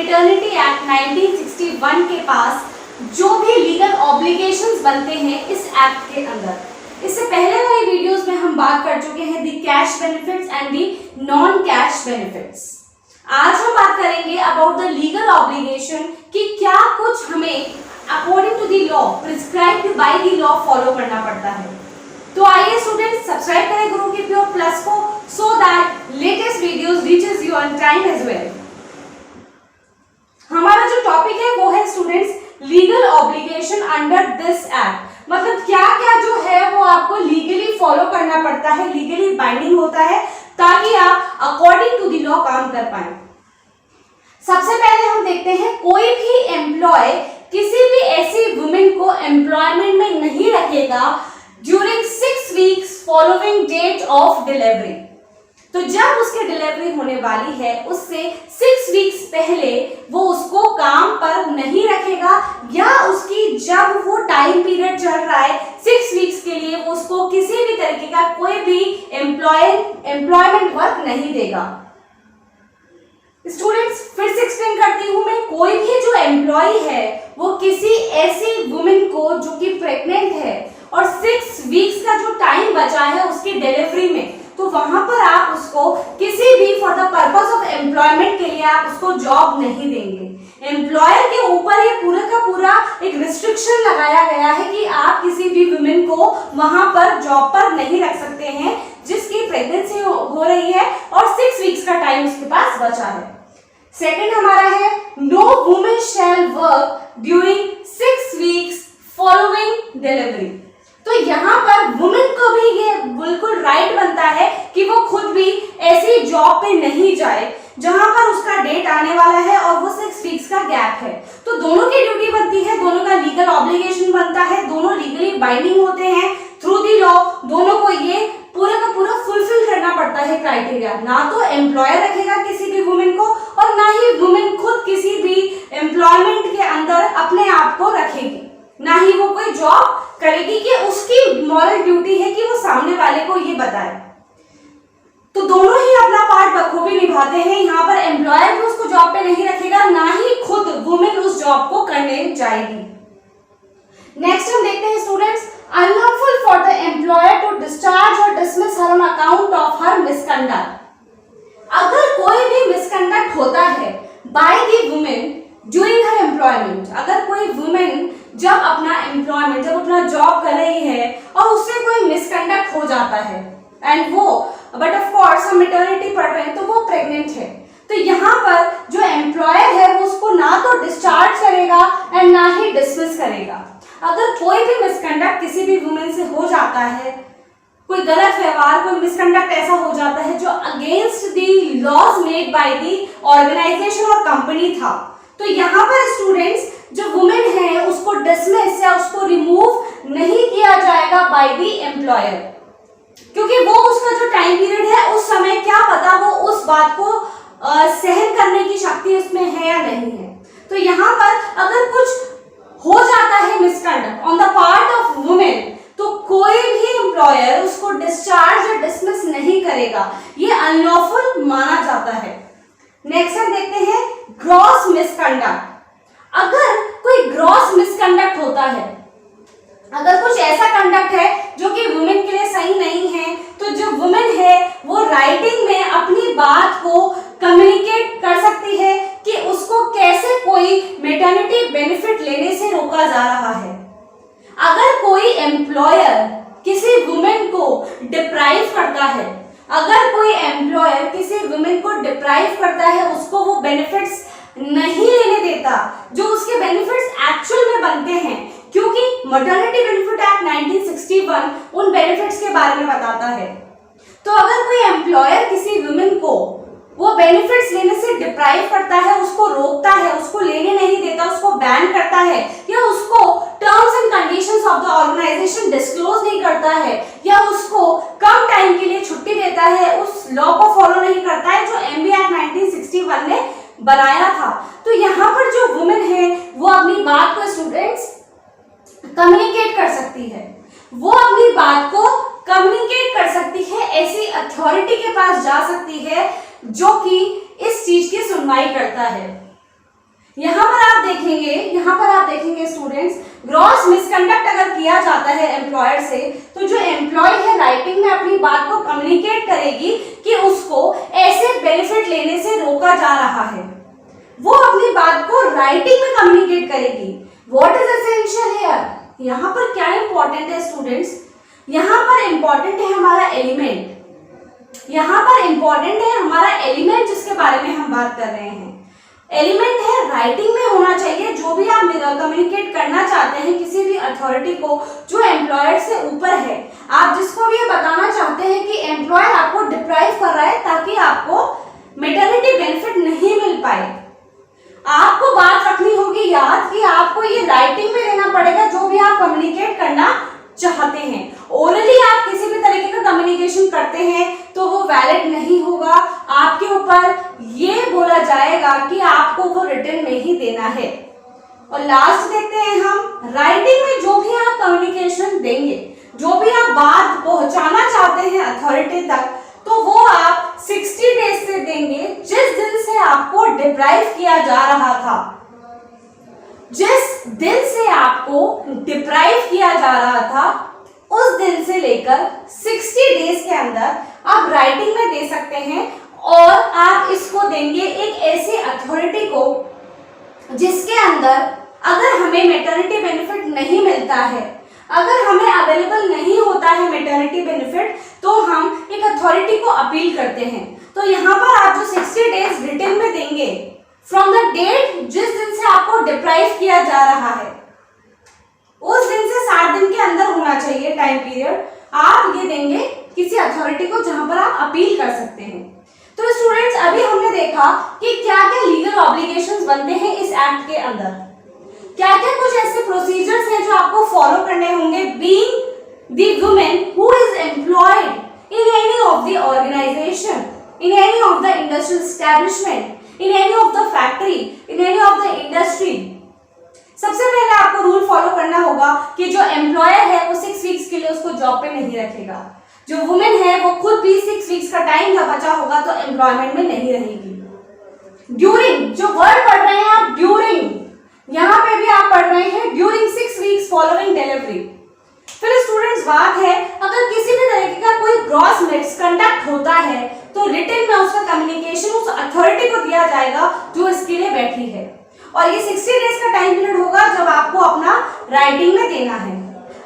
Maternity act 1961 के पास जो भी लीगल ऑब्लिगेशंस बनते हैं इस एक्ट के अंदर, इससे पहले वाली वीडियोस में हम बात कर चुके हैं the cash benefits and the non cash benefits. आज हम बात करेंगे अबाउट द लीगल ऑब्लिगेशन कि क्या कुछ हमें according to the law prescribed by the law follow करना पड़ता है। तो आइए स्टूडेंट्स सब्सक्राइब करें गुरु की प्योर प्लस को so that latest videos reaches you on time as well. हमारा जो टॉपिक है वो है students legal obligation under this act, मतलब क्या क्या जो है वो आपको लीगली फॉलो करना पड़ता है, लीगली बाइंडिंग होता है ताकि आप अकॉर्डिंग टू द लॉ काम कर पाए। सबसे पहले हम देखते हैं कोई भी एम्प्लॉय किसी भी ऐसी वुमेन को एम्प्लॉयमेंट में नहीं रखेगा during 6 weeks following date of delivery. तो जब उसकी डिलीवरी होने वाली है उससे 6 वीक्स पहले वो उसको काम पर नहीं रखेगा, या उसकी जब वो टाइम पीरियड चल रहा है 6 वीक्स के लिए वो उसको किसी भी तरीके का कोई भी एम्प्लॉयमेंट वर्क नहीं देगा। स्टूडेंट्स फिर से एक्सप्लेन करती हूं मैं, कोई भी जो एम्प्लॉय है वो किसी ऐसी वुमेन को जो कि प्रेग्नेंट है और 6 वीक्स का जो टाइम बचा है उसकी डिलीवरी में, तो वहां पर आप उसको किसी भी for the purpose of employment के लिए आप उसको जॉब नहीं देंगे। एम्प्लॉयर के ऊपर ये पूरा का पूरा एक रिस्ट्रिक्शन लगाया गया है कि आप किसी भी वुमेन को वहां पर जॉब पर नहीं रख सकते हैं जिसकी प्रेगनेंसी हो रही है और 6 वीक्स का टाइम उसके पास बचा है। सेकंड हमारा है no women shall work during 6 weeks following delivery. तो यहाँ पर वुमेन को भी ये बिल्कुल राइट बनता है कि वो खुद भी ऐसी जॉब पे नहीं जाए जहां पर उसका डेट आने वाला है और वो 6 वीक्स का गैप है। तो दोनों की ड्यूटी बनती है, दोनों का लीगल ऑब्लिगेशन बनता है, दोनों लीगली बाइंडिंग होते हैं थ्रू दी लॉ। दोनों को ये पूरा का पूरा फुलफिल करना पड़ता है क्राइटेरिया। ना तो एम्प्लॉयर रखेगा किसी भी वुमेन को और ना ही वुमेन खुद किसी भी एम्प्लॉयमेंट के अंदर अपने आप को रखेगी, ना ही वो कोई जॉब करेगी कि उसकी मॉरल ड्यूटी है कि वो सामने वाले को ये बताए। तो दोनों ही अपना पार्ट बखूबी निभाते हैं। यहाँ पर एम्प्लॉयर भी उसको जॉब पे नहीं रखेगा, ना ही खुद वुमेन उस जॉब को करने जाएगी। नेक्स्ट हम देखते हैं students unlawful for the employer to discharge और dismiss her on account of her misconduct. अगर कोई भी मिसकंडक्ट होता है by the women during her employment, अगर कोई वुमेन जब अपना जॉब कर रही है और उससे कोई मिसकंडक्ट हो जाता है एंड वो बट ऑफ कोर्स हम मैटरनिटी पढ़ रहे हैं तो वो प्रेग्नेंट है, तो यहाँ पर जो एम्प्लॉयर है वो उसको ना तो डिस्चार्ज करेगा एंड ना ही डिसमिस करेगा। अगर कोई भी मिसकंडक्ट किसी भी वुमेन से हो जाता है, कोई गलत व्यवहार, कोई मिसकंडक्ट ऐसा हो जाता है जो against the laws made by the organisation और कंपनी था, तो यहाँ पर स्टूडेंट्स जो वुमेन है उसको डिसमिस या उसको रिमूव नहीं किया जाएगा बाय द एम्प्लॉयर, क्योंकि वो उसका जो टाइम पीरियड है उस समय क्या पता वो उस बात को सहन करने की शक्ति उसमें है या नहीं है। तो यहाँ पर अगर कुछ हो जाता है misconduct on the part of women तो कोई भी एम्प्लॉयर उसको डिस्चार्ज या डिसमिस नहीं करेगा, ये अनलॉफुल माना जाता है। नेक्स्ट हम देखते हैं ग्रॉस मिसकंडक्ट। अगर कोई ग्रॉस मिसकंडक्ट होता है, अगर कुछ ऐसा कंडक्ट है जो कि वुमेन के लिए सही नहीं है, तो जो वुमेन है वो राइटिंग में अपनी बात को कम्युनिकेट कर सकती है कि उसको कैसे कोई मैटरनिटी बेनिफिट लेने से रोका जा रहा है। अगर कोई एम्प्लॉयर किसी वुमेन को डिप्राइव करता है, अगर कोई एम्प्लॉयर किसी वुमेन को डिप्राइव करता है, उसको वो बेनिफिट्स नहीं लेने देता जो उसके बेनिफिट्स एक्चुअल में बनते हैं, क्योंकि मैटरनिटी बेनिफिट एक्ट 1961 उन बेनिफिट्स के बारे में बताता है। तो अगर कोई एम्प्लॉयर किसी वुमेन को वो बेनिफिट्स लेने से डिप्राइव करता है, उसको रोकता है, उसको लेने नहीं देता, उसको बैन करता है, या उसको terms and conditions of the organisation disclose नहीं करता है, या उसको कम टाइम के लिए छुट्टी देता है, उस लॉ को फॉलो नहीं करता है जो एमबी एक्ट 1961 ने बनाया था, तो यहाँ पर जो वुमेन है वो अपनी बात को स्टूडेंट्स कम्युनिकेट कर सकती है, वो अपनी बात को कम्युनिकेट कर सकती है, ऐसी अथॉरिटी के पास जा सकती है जो कि इस चीज की सुनवाई करता है। यहाँ पर आप देखेंगे स्टूडेंट्स, ग्रॉस मिसकंडक्ट अगर किया जाता है एम्प्लॉयर से, तो जो एम्प्लॉय है राइटिंग में अपनी बात को कम्युनिकेट करेगी कि उसको ऐसे बेनिफिट लेने से रोका जा रहा है, वो अपनी बात को राइटिंग में कम्युनिकेट करेगी। What is essential here? यहाँ पर क्या इंपॉर्टेंट है स्टूडेंट्स? यहाँ पर इंपॉर्टेंट है हमारा एलिमेंट, यहाँ पर इंपॉर्टेंट है हमारा एलिमेंट जिसके बारे में हम बात कर रहे हैं। एलिमेंट है राइटिंग में होना चाहिए। जो भी आप कम्युनिकेट करना चाहते हैं किसी भी अथॉरिटी को जो एम्प्लॉयर से ऊपर है, आप जिसको भी ये बताना चाहते हैं कि एम्प्लॉयर आपको डिप्राइव कर रहा है ताकि आपको मैटरनिटी बेनिफिट नहीं मिल पाए, आपको बात रखनी होगी याद कि आपको ये राइटिंग में देना पड़ेगा जो भी आप कम्युनिकेट करना चाहते हैं। ओरली आप किसी भी तरीके का कम्युनिकेशन करते हैं तो वो वैलिड नहीं होगा, आपके ऊपर ये बोला जाएगा कि आपको वो रिटन में ही देना है। और लास्ट देखते हैं हम, राइटिंग में जो भी आप कम्युनिकेशन देंगे, जो भी आप बात पहुंचाना चाहते हैं अथॉरिटी तक, तो वो आप 60 डेज से देंगे जिस दिन से आपको डिप्राइव किया जा रहा था। जिस दिन से आपको डिप्राइव किया जा रहा था उस दिन से लेकर 60 डेज के अंदर आप राइटिंग में दे सकते हैं, और आप इसको देंगे एक ऐसी अथॉरिटी को जिसके अंदर अगर हमें मैटरनिटी बेनिफिट नहीं मिलता है, अगर हमें अवेलेबल नहीं होता है मैटरनिटी बेनिफिट, तो हम एक अथॉरिटी को अपील करते हैं। तो यहाँ पर आप जो 60 डेज रिटन में देंगे फ्रॉम द डेट जिस दिन से आपको डिप्राइव किया जा रहा है, उस दिन से 60 दिन के अंदर होना चाहिए टाइम पीरियड, आप ये देंगे किसी अथॉरिटी को जहां पर आप अपील कर सकते हैं। तो स्टूडेंट्स, अभी हमने देखा कि क्या क्या लीगल ऑब्लिगेशंस बनते हैं इस एक्ट के अंदर, क्या क्या कुछ ऐसे प्रोसीजर्स हैं जो आपको फॉलो करने होंगे being the women who is employed in any of the organisation, in any of the industrial establishment, in any of the factory, in any of the industry। सबसे पहले आपको रूल फॉलो करना होगा कि जो एम्प्लॉयर है वो 6 वीक्स के लिए उसको जॉब पे नहीं रखेगा, जो वुमेन है वो खुद भी 6 वीक्स का टाइम का बचा होगा तो एम्प्लॉयमेंट में नहीं रहेगी। ड्यूरिंग, जो वर्ड पढ़ रहे हैं आप ड्यूरिंग, यहाँ पे भी आप पढ़ रहे हैं ड्यूरिंग 6 वीक्स फॉलोइंग डिलीवरी। फिर स्टूडेंट्स, बात है अगर किसी भी तरीके का कोई ग्रॉस मिसकंडक्ट होता है तो रिटन में उसका कम्युनिकेशन उस अथॉरिटी को दिया जाएगा जो इसके लिए बैठी है, और ये 60 डेज का टाइम पीरियड होगा जब आपको अपना राइटिंग में देना है।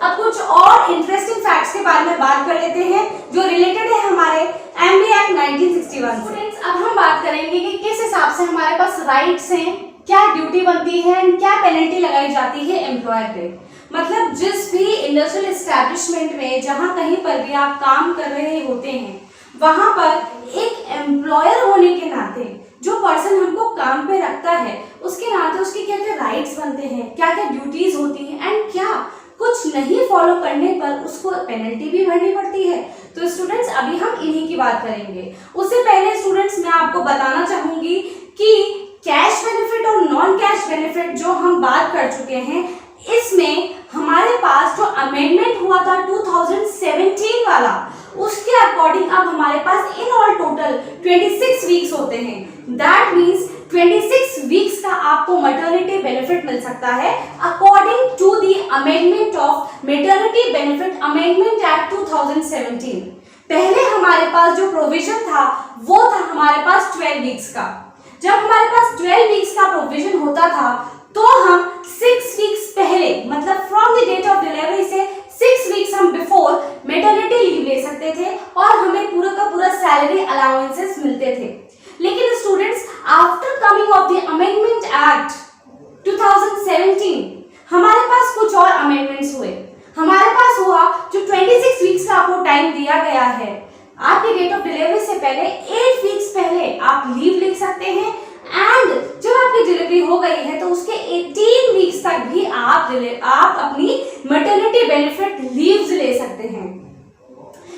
अब कुछ और इंटरेस्टिंग फैक्ट्स के बारे में बात कर लेते हैं जो रिलेटेड है हमारे एमबी एक्ट 1961। स्टूडेंट्स, अब हम बात करेंगे कि किस हिसाब से हमारे पास राइट्स हैं, क्या ड्यूटी बनती है, क्या पेनल्टी लगाई जाती है एम्प्लॉयर पे। मतलब जिस भी इंडस्ट्रियल एस्टैब्लिशमेंट में जहां कहीं पर भी आप काम कर रहे होते हैं, वहां पर एक एम्प्लॉयर होने के नाते जो पर्सन हमको काम पे रखता है उसके नाते उसके क्या क्या राइट्स बनते हैं, क्या क्या ड्यूटीज होती हैं, एंड क्या कुछ नहीं फॉलो करने पर उसको पेनल्टी भी भरनी पड़ती है। तो स्टूडेंट्स, अभी हम इन्हीं की बात करेंगे। उससे पहले स्टूडेंट्स, मैं आपको बताना चाहूंगी कि कैश बेनिफिट और नॉन कैश बेनिफिट जो हम बात कर चुके हैं, इसमें हमारे पास जो अमेंडमेंट हुआ था 2017 वाला, उसके अकॉर्डिंग अब हमारे पास इन ऑल टोटल 26 वीक्स होते हैं। दैट मीन्स 26 वीक्स का आपको मैटरनिटी बेनिफिट मिल सकता है according to the amendment of maternity benefit amendment act 2017। पहले हमारे पास जो प्रोविजन था वो था हमारे पास 12 वीक्स का। जब हमारे पास 12 वीक्स का प्रोविजन होता था तो हम 6 वीक्स पहले, मतलब from the date of delivery से 6 वीक्स हम बिफोर मैटरनिटी लीव ले सकते थे और हमें पूरा का पूरा सैलरी अलाउंसेस मिलते थे। लेकिन students, after coming of the amendment act 2017 हमारे पास कुछ और अमेंडमेंट्स हुए। हमारे पास हुआ जो 26 वीक्स का आपको टाइम दिया गया है, आपके डेट ऑफ डिलीवरी से पहले 8 वीक्स पहले आप लीव ले सकते हैं, एंड जब आपकी डिलीवरी हो गई है तो उसके 18 वीक्स तक भी आप अपनी मैटरनिटी बेनिफिट लीव्स ले सकते हैं।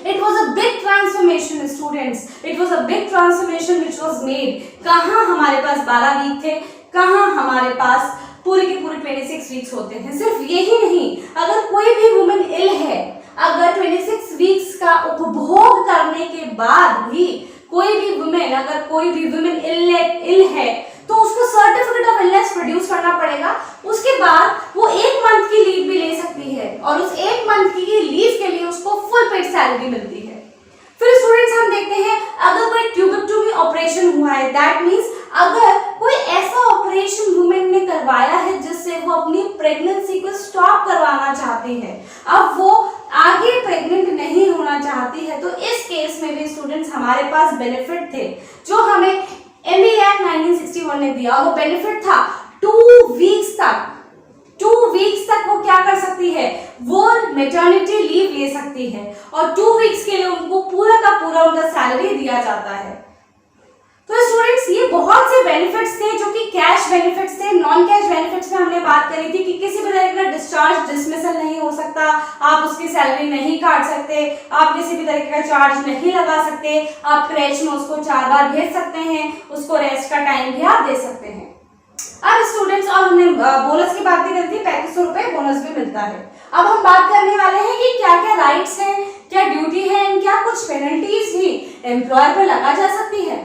It was a big transformation, students. It was a big transformation which was made. कहाँ हमारे पास 12 वीक थे, कहाँ हमारे पास पूरे के पूरे 26 वीक्स होते हैं। सिर्फ यही नहीं, अगर कोई भी वुमेन इल है, अगर 26 वीक्स का उपभोग करने के बाद भी कोई भी वुमेन इल है तो उसको सर्टिफिकेट ऑफ इलनेस प्रोड्यूस करना पड़ेगा। उसके बाद वो 1 मंथ की लीव भी ले सकती है और उस 1 मंथ की लीव के लिए उसको फुल पेड सैलरी मिलती है। फिर स्टूडेंट्स हम देखते हैं अगर कोई ट्यूबेक्टोमी ऑपरेशन हुआ है, दैट मींस अगर कोई ऐसा ऑपरेशन वुमेन ने करवाया है जिससे वो अपनी प्रेगनेंसी को स्टॉप करवाना चाहती है, अब वो आगे प्रेग्नेंट नहीं होना चाहती है, तो इस केस में भी स्टूडेंट्स हमारे पास बेनिफिट थे जो हमें एमबी एक्ट 1961 ने दिया। वो बेनिफिट था 2 वीक्स तक, 2 वीक्स तक वो क्या कर सकती है, वो मैटरनिटी लीव ले सकती है और 2 वीक्स के लिए उनको पूरा का पूरा उनका सैलरी दिया जाता है। तो स्टूडेंट्स ये बहुत से बेनिफिट्स थे जो कि कैश बेनिफिट्स थे। नॉन कैश बेनिफिट्स में हमने बात करी थी कि किसी भी तरह का डिस्चार्ज डिसमिसल नहीं हो सकता, आप उसकी सैलरी नहीं काट सकते, आप किसी भी तरह का चार्ज नहीं लगा सकते, आप क्रैच में उसको 4 बार भेज सकते हैं, उसको रेस्ट का टाइम भी आप दे सकते हैं। अब स्टूडेंट्स और हमने बोनस की बात भी करी थी, 3500 रुपए बोनस भी मिलता है। अब हम बात करने वाले हैं कि क्या क्या राइट्स हैं, क्या ड्यूटी है, क्या कुछ पेनल्टीज भी एम्प्लॉयर पर लगा जा सकती है।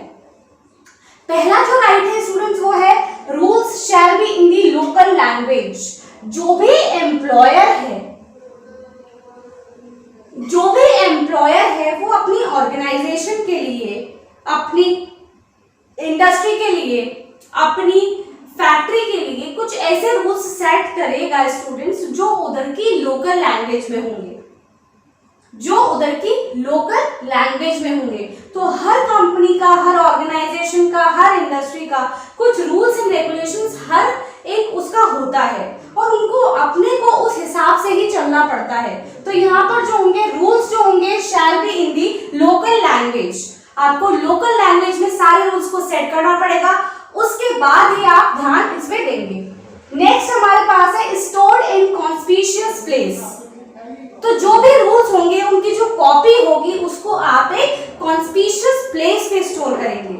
पहला जो राइट है स्टूडेंट्स वो है rules shall be in the local language. जो भी एम्प्लॉयर है वो अपनी ऑर्गेनाइजेशन के लिए, अपनी इंडस्ट्री के लिए, अपनी फैक्ट्री के लिए कुछ ऐसे रूल्स सेट करेगा स्टूडेंट्स जो उधर की लोकल लैंग्वेज में होंगे, तो हर कंपनी का, हर ऑर्गेनाइजेशन का, हर इंडस्ट्री का कुछ रूल्स एंड रेगुलेशंस हर एक उसका होता है और उनको अपने को उस हिसाब से ही चलना पड़ता है। तो यहाँ पर जो होंगे रूल्स जो होंगे shall be in the local language. आपको लोकल लैंग्वेज में सारे रूल्स को सेट करना पड़ेगा, उसके बाद ही आप ध्यान इसमें देंगे। नेक्स्ट हमारे पास है स्टोर्ड इन कॉन्स्पिशियस प्लेस। तो जो भी रूल्स होंगे उनकी जो कॉपी होगी उसको आप एक कॉन्स्पिशियस प्लेस पे स्टोर करेंगे,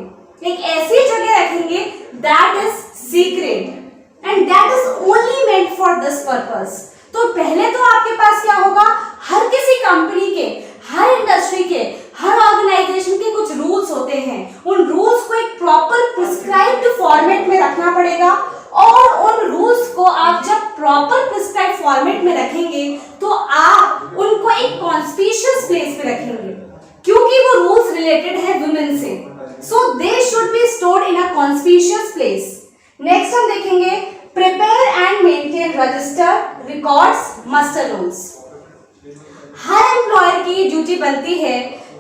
एक ऐसी जगह रखेंगे that is secret and that is only meant for this purpose. तो पहले तो आपके पास क्या होगा, हर किसी कंपनी के, हर इंडस्ट्री के, हर ऑर्गेनाइजेशन के कुछ रूल्स होते हैं, उन रूल्स को एक प्रॉपर प्रिस्क्राइब्ड फॉर्मेट में रखना पड़ेगा और उन रूल्स को आप जब प्रॉपर प्रिस्क्राइब्ड फॉर्मेट में रखेंगे तो आप उनको एक कॉन्स्पिशियस प्लेस पे रखेंगे क्योंकि वो रूल्स रिलेटेड है वुमेन से, so they should be stored in a conspicuous place. Next हम देखेंगे prepare and maintain register records muster rolls. हर एम्प्लॉयर की ड्यूटी बनती है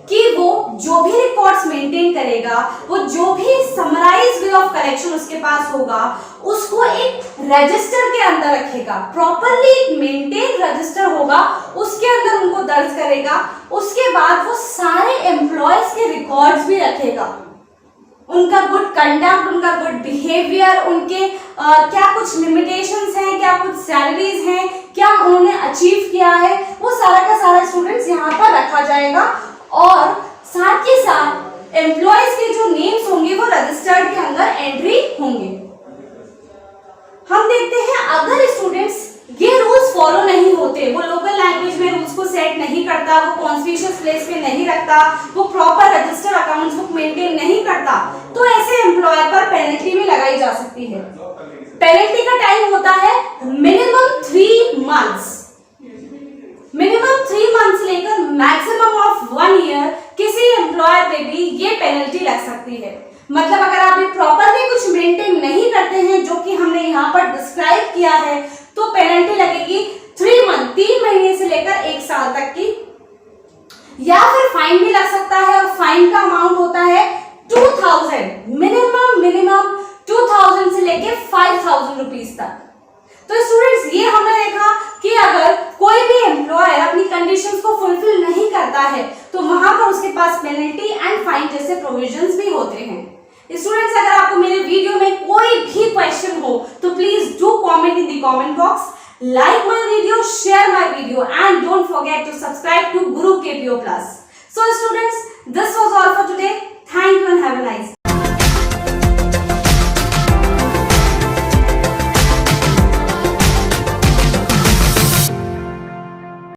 कि वो जो भी रिकॉर्ड्स मेंटेन करेगा, वो जो भी समराइज वे ऑफ कलेक्शन उसके पास होगा, उसको एक रजिस्टर के अंदर रखेगा, प्रॉपरली एक मेंटेन रजिस्टर होगा, उसके अंदर उनको दर्ज करेगा। उसके बाद वो सारे एम्प्लॉयज के रिकॉर्ड्स भी रखेगा, उनका गुड कंडक्ट, उनका गुड बिहेवियर, उनके क्या कुछ लिमिटेशंस हैं, क्या कुछ सैलरीज हैं, क्या उन्होंने अचीव किया है, वो सारा का सारा स्टूडेंट्स यहाँ पर रखा जाएगा और साथ ही साथ एम्प्लॉयज के जो नेम्स होंगे वो रजिस्टर्ड के अंदर एंट्री होंगे। हम देखते हैं अगर स्टूडेंट्स ये रूल्स फॉलो नहीं होते, वो लोकल लैंग्वेज में रूल्स को सेट नहीं करता, वो कॉन्स्पिशियस प्लेस पे नहीं रखता, वो proper register accounts book maintain नहीं करता, तो ऐसे एम्प्लॉयर पर पेनल्टी भी लगाई जा सकती है। पेनल्टी का टाइम होता है मिनिमम 3 मंथ्स, मिनिमम 3 मंथ्स लेकर मैक्सिमम ऑफ 1 ईयर किसी एम्प्लॉयर पे भी ये पेनल्टी लग सकती है। मतलब अगर आप ये प्रॉपरली कुछ मेंटेन नहीं करते हैं जो कि हमने यहाँ पर डिस्क्राइब किया है, तो पेनल्टी लगेगी 3 मंथ, 3 महीने से लेकर 1 साल तक की, या फिर फाइन भी लग सकता है और फाइन का अमाउंट होता है 2000, मिनिमम 2000 से लेके 5000 रुपीज तक। तो स्टूडेंट्स ये हमने देखा कि अगर कोई भी एम्प्लॉयर अपनी कंडीशंस को फुलफिल नहीं करता है तो वहां पर उसके पास पेनल्टी एंड फाइन जैसे प्रोविजंस भी होते हैं। स्टूडेंट्स अगर आपको मेरे वीडियो में कोई भी क्वेश्चन हो तो please do comment in the comment box, like my video, share my video and don't forget to subscribe to Guru KPO Plus. So students, this was all for today. Thank you and have a nice day.